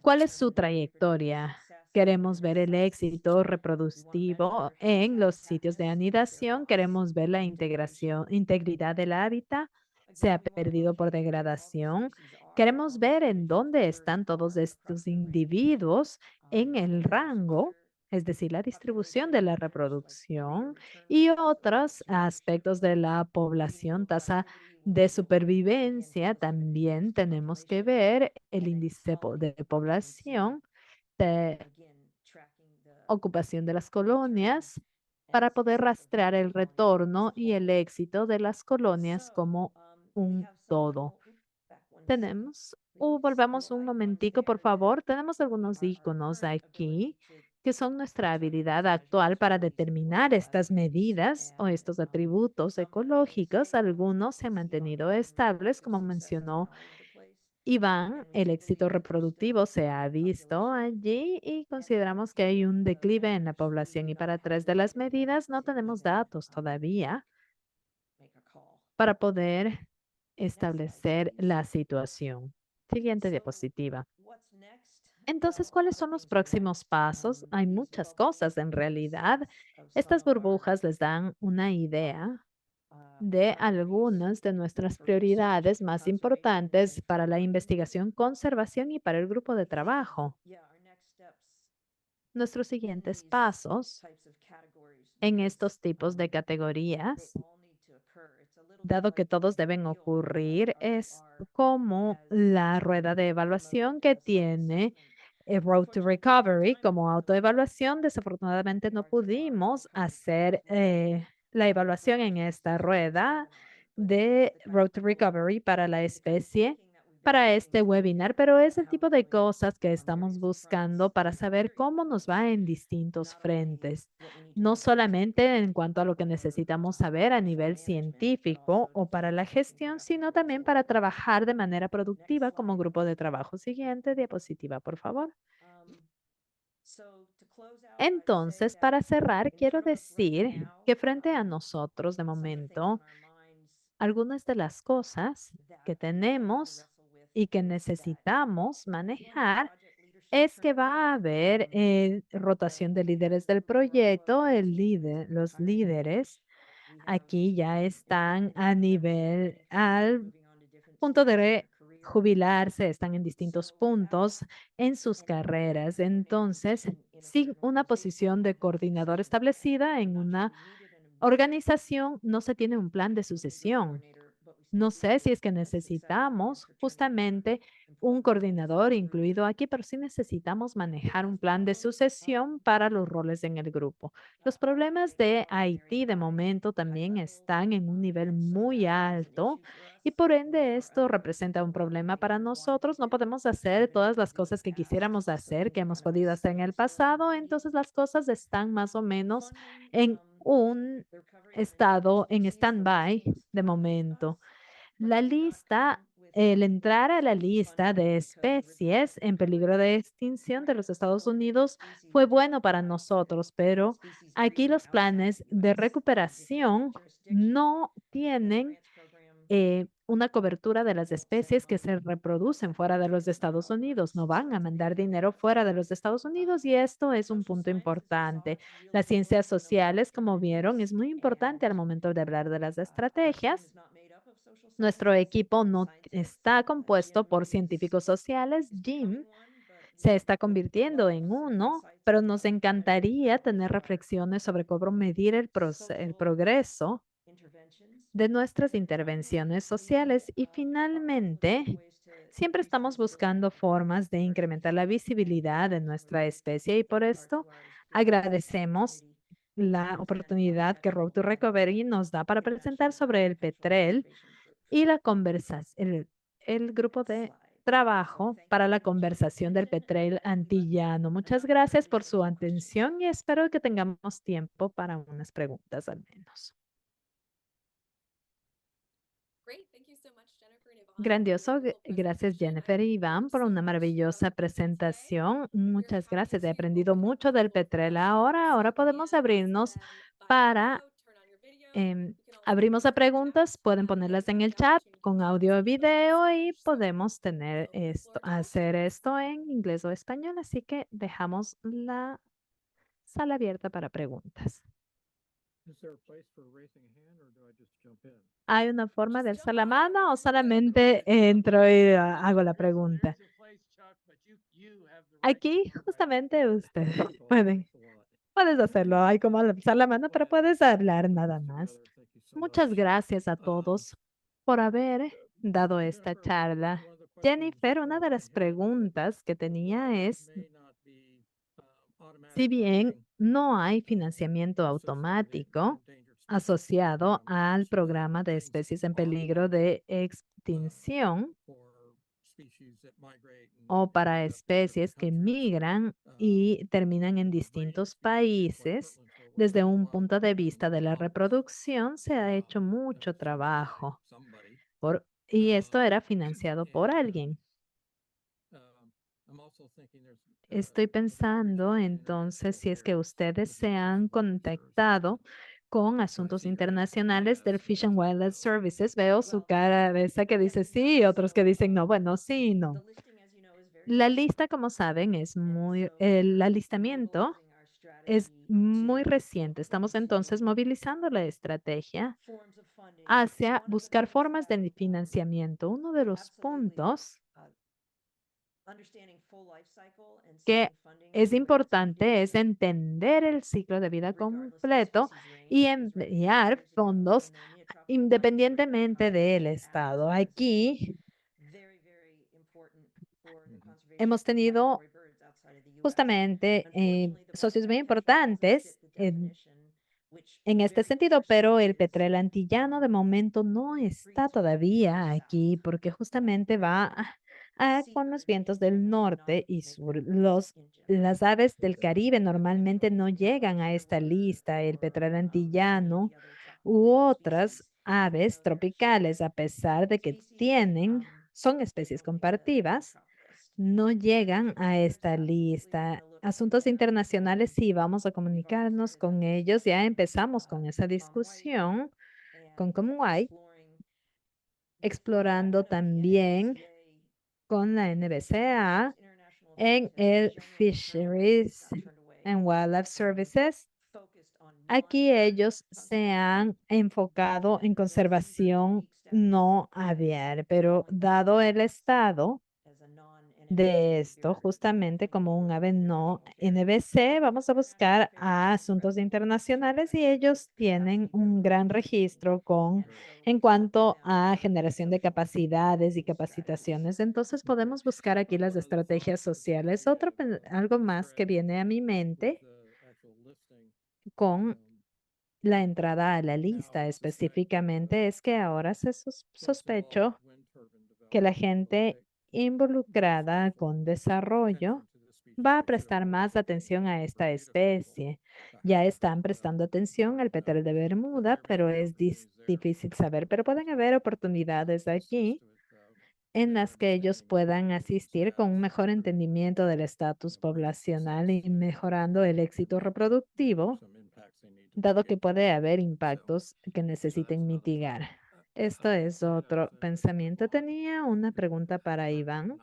¿cuál es su trayectoria? Queremos ver el éxito reproductivo en los sitios de anidación. Queremos ver la integridad del hábitat. Se ha perdido por degradación. Queremos ver en dónde están todos estos individuos en el rango, es decir, la distribución de la reproducción y otros aspectos de la población, tasa de supervivencia. También tenemos que ver el índice de población, de ocupación de las colonias para poder rastrear el retorno y el éxito de las colonias como un todo. Volvamos un momentico, por favor. Tenemos algunos iconos aquí que son nuestra habilidad actual para determinar estas medidas o estos atributos ecológicos. Algunos se han mantenido estables, como mencionó Iván, el éxito reproductivo se ha visto allí y consideramos que hay un declive en la población y para tres de las medidas no tenemos datos todavía para poder establecer la situación. Siguiente diapositiva. Entonces, ¿cuáles son los próximos pasos? Hay muchas cosas en realidad. Estas burbujas les dan una idea de algunas de nuestras prioridades más importantes para la investigación, conservación y para el grupo de trabajo. Nuestros siguientes pasos en estos tipos de categorías, dado que todos deben ocurrir, es como la rueda de evaluación que tiene Road to Recovery como autoevaluación. Desafortunadamente no pudimos hacer la evaluación en esta rueda de Road to Recovery para la especie para este webinar, pero es el tipo de cosas que estamos buscando para saber cómo nos va en distintos frentes, no solamente en cuanto a lo que necesitamos saber a nivel científico o para la gestión, sino también para trabajar de manera productiva como grupo de trabajo. Siguiente diapositiva, por favor. Entonces, para cerrar, quiero decir que frente a nosotros, de momento, algunas de las cosas que tenemos y que necesitamos manejar es que va a haber rotación de líderes del proyecto. Los líderes aquí ya están a nivel, al punto de jubilarse, están en distintos puntos en sus carreras. Entonces, sin una posición de coordinador establecida en una organización, no se tiene un plan de sucesión. No sé si es que necesitamos justamente un coordinador incluido aquí, pero sí necesitamos manejar un plan de sucesión para los roles en el grupo. Los problemas de Haití de momento también están en un nivel muy alto y por ende esto representa un problema para nosotros. No podemos hacer todas las cosas que quisiéramos hacer, que hemos podido hacer en el pasado. Entonces las cosas están más o menos en un estado en stand-by de momento. La lista, el entrar a la lista de especies en peligro de extinción de los Estados Unidos fue bueno para nosotros, pero aquí los planes de recuperación no tienen una cobertura de las especies que se reproducen fuera de los Estados Unidos. No van a mandar dinero fuera de los Estados Unidos y esto es un punto importante. Las ciencias sociales, como vieron, es muy importante al momento de hablar de las estrategias. Nuestro equipo no está compuesto por científicos sociales. Jim se está convirtiendo en uno, pero nos encantaría tener reflexiones sobre cómo medir el progreso de nuestras intervenciones sociales y finalmente, siempre estamos buscando formas de incrementar la visibilidad de nuestra especie y por esto agradecemos la oportunidad que Road to Recovery nos da para presentar sobre el petrel y la conversación, el grupo de trabajo para la conversación del petrel antillano. Muchas gracias por su atención y espero que tengamos tiempo para unas preguntas al menos. Grandioso. Gracias, Jennifer y Iván, por una maravillosa presentación. Muchas gracias. He aprendido mucho del petrel ahora podemos abrirnos para em, abrimos a preguntas, pueden ponerlas en el chat con audio o video y podemos tener esto, hacer esto en inglés o español. Así que dejamos la sala abierta para preguntas. ¿Hay una forma de alzar la mano o solamente entro y hago la pregunta? Aquí justamente ustedes puedes hacerlo. Hay como alzar la mano, pero puedes hablar nada más. Muchas gracias a todos por haber dado esta charla. Jennifer, una de las preguntas que tenía es, si bien no hay financiamiento automático asociado al programa de especies en peligro de extinción o para especies que migran y terminan en distintos países, desde un punto de vista de la reproducción se ha hecho mucho trabajo y esto era financiado por alguien. Estoy pensando entonces si es que ustedes se han contactado con asuntos internacionales del Fish and Wildlife Services. Veo su cara de esa que dice sí y otros que dicen no. Bueno, sí y no. La lista, como saben, es el alistamiento es muy reciente. Estamos entonces movilizando la estrategia hacia buscar formas de financiamiento. Uno de los puntos que es importante es entender el ciclo de vida completo y enviar fondos independientemente del estado. Aquí hemos tenido justamente socios muy importantes en este sentido, pero el petróleo antillano de momento no está todavía aquí porque justamente va con los vientos del norte y sur. Las aves del Caribe normalmente no llegan a esta lista, el petróleo antillano u otras aves tropicales, a pesar de que son especies compartidas no llegan a esta lista. Asuntos internacionales, sí, vamos a comunicarnos con ellos. Ya empezamos con esa discusión con Commonwealth, explorando también con la NBCA en el Fisheries and Wildlife Services. Aquí ellos se han enfocado en conservación no aviar, pero dado el estado de esto, justamente como un ave no NBC, vamos a buscar a asuntos internacionales y ellos tienen un gran registro en cuanto a generación de capacidades y capacitaciones. Entonces podemos buscar aquí las estrategias sociales. Algo más que viene a mi mente con la entrada a la lista específicamente es que ahora sospecho que la gente involucrada con desarrollo va a prestar más atención a esta especie. Ya están prestando atención al petrel de Bermuda, pero es difícil saber. Pero pueden haber oportunidades aquí en las que ellos puedan asistir con un mejor entendimiento del estatus poblacional y mejorando el éxito reproductivo, dado que puede haber impactos que necesiten mitigar. Esto es otro pensamiento. Tenía una pregunta para Iván.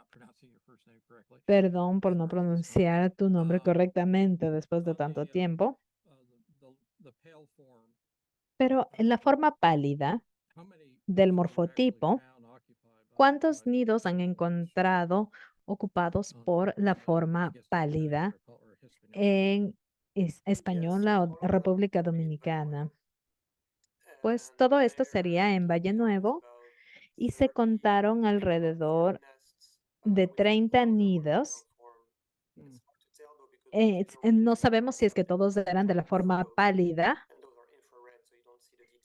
Perdón por no pronunciar tu nombre correctamente después de tanto tiempo, pero en la forma pálida del morfotipo, ¿cuántos nidos han encontrado ocupados por la forma pálida en Española o República Dominicana? Pues todo esto sería en Valle Nuevo y se contaron alrededor de 30 nidos. No sabemos si es que todos eran de la forma pálida,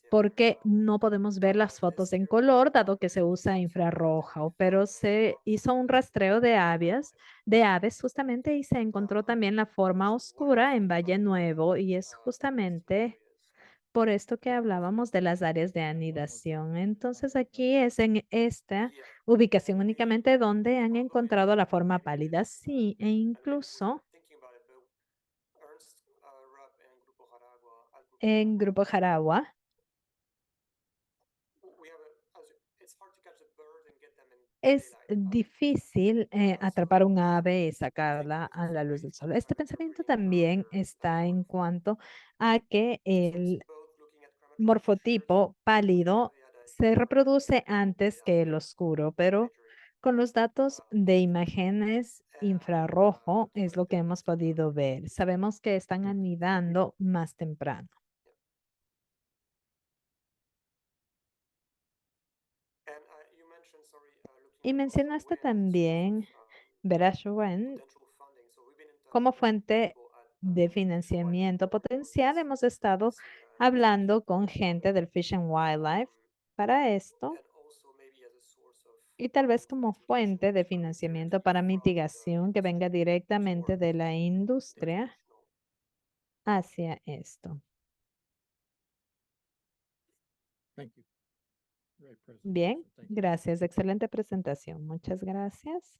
porque no podemos ver las fotos en color, dado que se usa infrarrojo, pero se hizo un rastreo de aves justamente y se encontró también la forma oscura en Valle Nuevo y es justamente por esto que hablábamos de las áreas de anidación. Entonces aquí es en esta ubicación únicamente donde han encontrado la forma pálida. Sí, e incluso en Grupo Jaragua es difícil atrapar un ave y sacarla a la luz del sol. Este pensamiento también está en cuanto a que el morfotipo pálido se reproduce antes que el oscuro, pero con los datos de imágenes infrarrojo es lo que hemos podido ver. Sabemos que están anidando más temprano. Y mencionaste también Verashuen como fuente de financiamiento potencial. Hemos estado hablando con gente del Fish and Wildlife para esto y tal vez como fuente de financiamiento para mitigación que venga directamente de la industria hacia esto. Bien, gracias. Excelente presentación. Muchas gracias.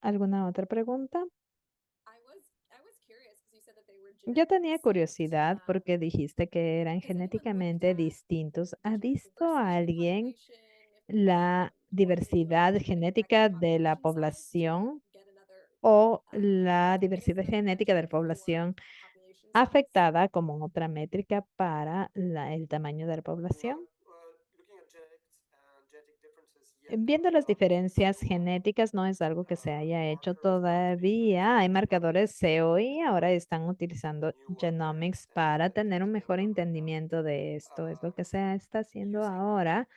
¿Alguna otra pregunta? Yo tenía curiosidad porque dijiste que eran genéticamente distintos. ¿Ha visto a alguien la diversidad genética de la población o la diversidad genética de la población afectada como otra métrica para el tamaño de la población? Viendo las diferencias genéticas, no es algo que se haya hecho todavía. Hay marcadores SEO y ahora están utilizando genomics para tener un mejor entendimiento de esto. Es lo que se está haciendo ahora.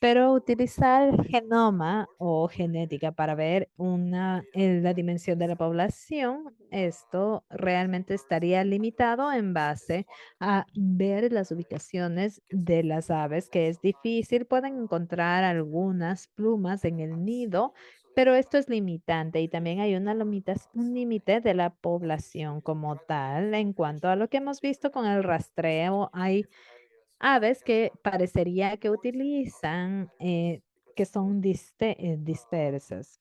Pero utilizar genoma o genética para ver la dimensión de la población, esto realmente estaría limitado en base a ver las ubicaciones de las aves, que es difícil. Pueden encontrar algunas plumas en el nido, pero esto es limitante y también hay un límite de la población como tal. En cuanto a lo que hemos visto con el rastreo, hay aves que parecería que utilizan, que son dispersas.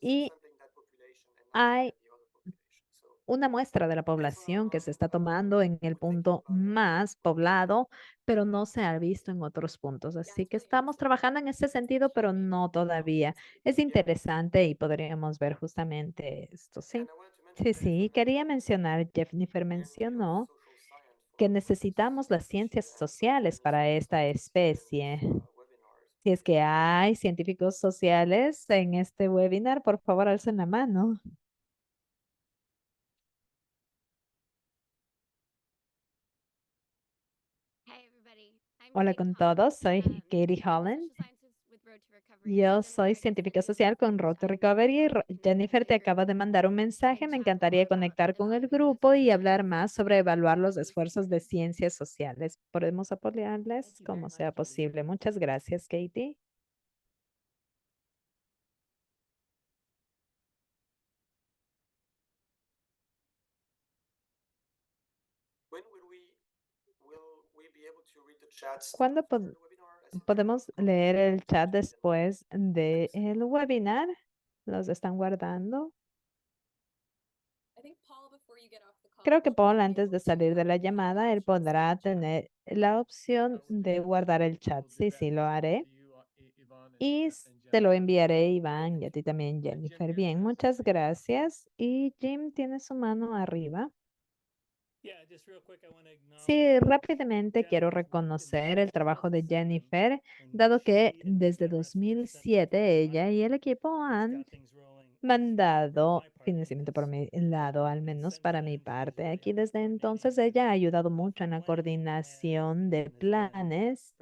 Y hay una muestra de la población que se está tomando en el punto más poblado, pero no se ha visto en otros puntos. Así que estamos trabajando en ese sentido, pero no todavía. Es interesante y podríamos ver justamente esto, sí. Sí, sí, quería mencionar, Jennifer mencionó que necesitamos las ciencias sociales para esta especie. Si es que hay científicos sociales en este webinar, por favor, alcen la mano. Hola con todos, soy Katie Holland. Yo soy científica social con Road to Recovery. Jennifer te acaba de mandar un mensaje. Me encantaría conectar con el grupo y hablar más sobre evaluar los esfuerzos de ciencias sociales. Podemos apoyarles como sea posible. Muchas gracias, Katie. ¿Cuándo podemos leer el chat después del webinar? ¿Los están guardando? Creo que Paul, antes de salir de la llamada, él podrá tener la opción de guardar el chat. Sí, sí, lo haré. Y te lo enviaré, Iván, y a ti también, Jennifer. Bien, muchas gracias. Y Jim tiene su mano arriba. Sí, rápidamente quiero reconocer el trabajo de Jennifer, dado que desde 2007 ella y el equipo han mandado financiamiento por mi lado, al menos para mi parte. Aquí desde entonces ella ha ayudado mucho en la coordinación de planes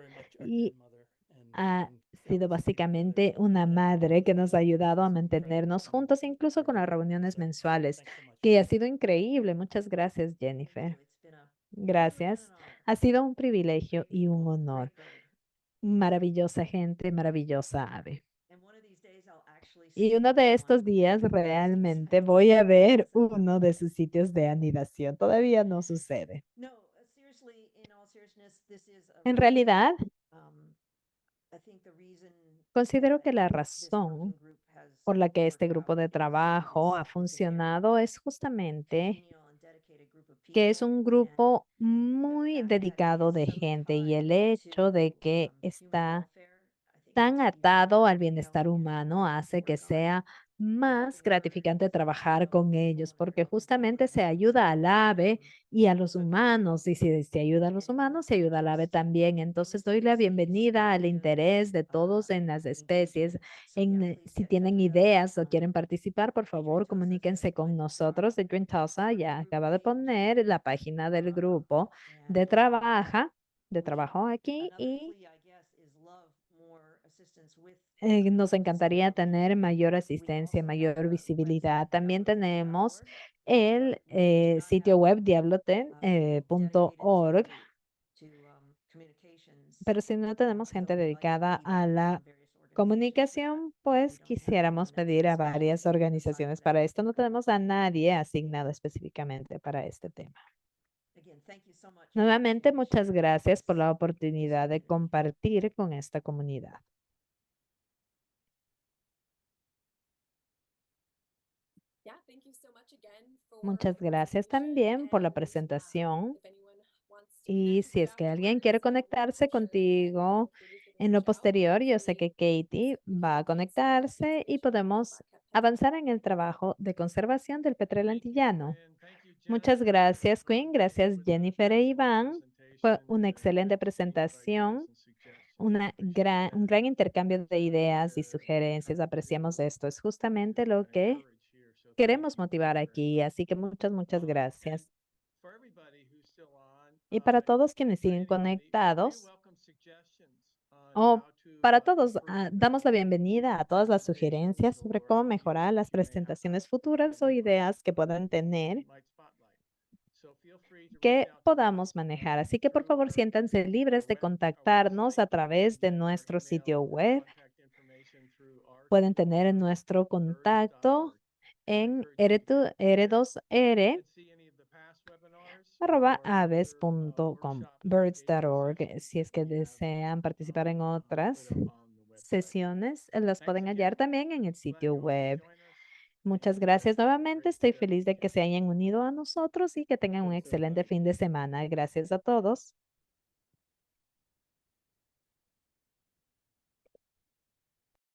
y ha sido básicamente una madre que nos ha ayudado a mantenernos juntos, incluso con las reuniones mensuales, que ha sido increíble. Muchas gracias, Jennifer. Gracias. Ha sido un privilegio y un honor. Maravillosa gente, maravillosa ave. Y uno de estos días realmente voy a ver uno de sus sitios de anidación. Todavía no sucede. En realidad, considero que la razón por la que este grupo de trabajo ha funcionado es justamente que es un grupo muy dedicado de gente y el hecho de que está tan atado al bienestar humano hace que sea más gratificante trabajar con ellos, porque justamente se ayuda al ave y a los humanos, y si se ayuda a los humanos, se ayuda al ave también. Entonces doy la bienvenida al interés de todos en las especies. Si tienen ideas o quieren participar, por favor, comuníquense con nosotros. De Green Tulsa ya acaba de poner la página del grupo de trabajo aquí y nos encantaría tener mayor asistencia, mayor visibilidad. También tenemos el sitio web diabloten.org, pero si no tenemos gente dedicada a la comunicación, pues quisiéramos pedir a varias organizaciones para esto. No tenemos a nadie asignado específicamente para este tema. Nuevamente, muchas gracias por la oportunidad de compartir con esta comunidad. Muchas gracias también por la presentación. Y si es que alguien quiere conectarse contigo en lo posterior, yo sé que Katie va a conectarse y podemos avanzar en el trabajo de conservación del petróleo antillano. Muchas gracias, Quinn. Gracias, Jennifer e Iván. Fue una excelente presentación, un gran intercambio de ideas y sugerencias. Apreciamos esto. Es justamente lo que queremos motivar aquí. Así que muchas gracias. Y para todos quienes siguen conectados, o para todos, damos la bienvenida a todas las sugerencias sobre cómo mejorar las presentaciones futuras o ideas que puedan tener que podamos manejar. Así que por favor siéntanse libres de contactarnos a través de nuestro sitio web. Pueden tener nuestro contacto en r2r@aves.com, birds.org. Si es que desean participar en otras sesiones, las pueden hallar también en el sitio web. Muchas gracias nuevamente. Estoy feliz de que se hayan unido a nosotros y que tengan un excelente fin de semana. Gracias a todos.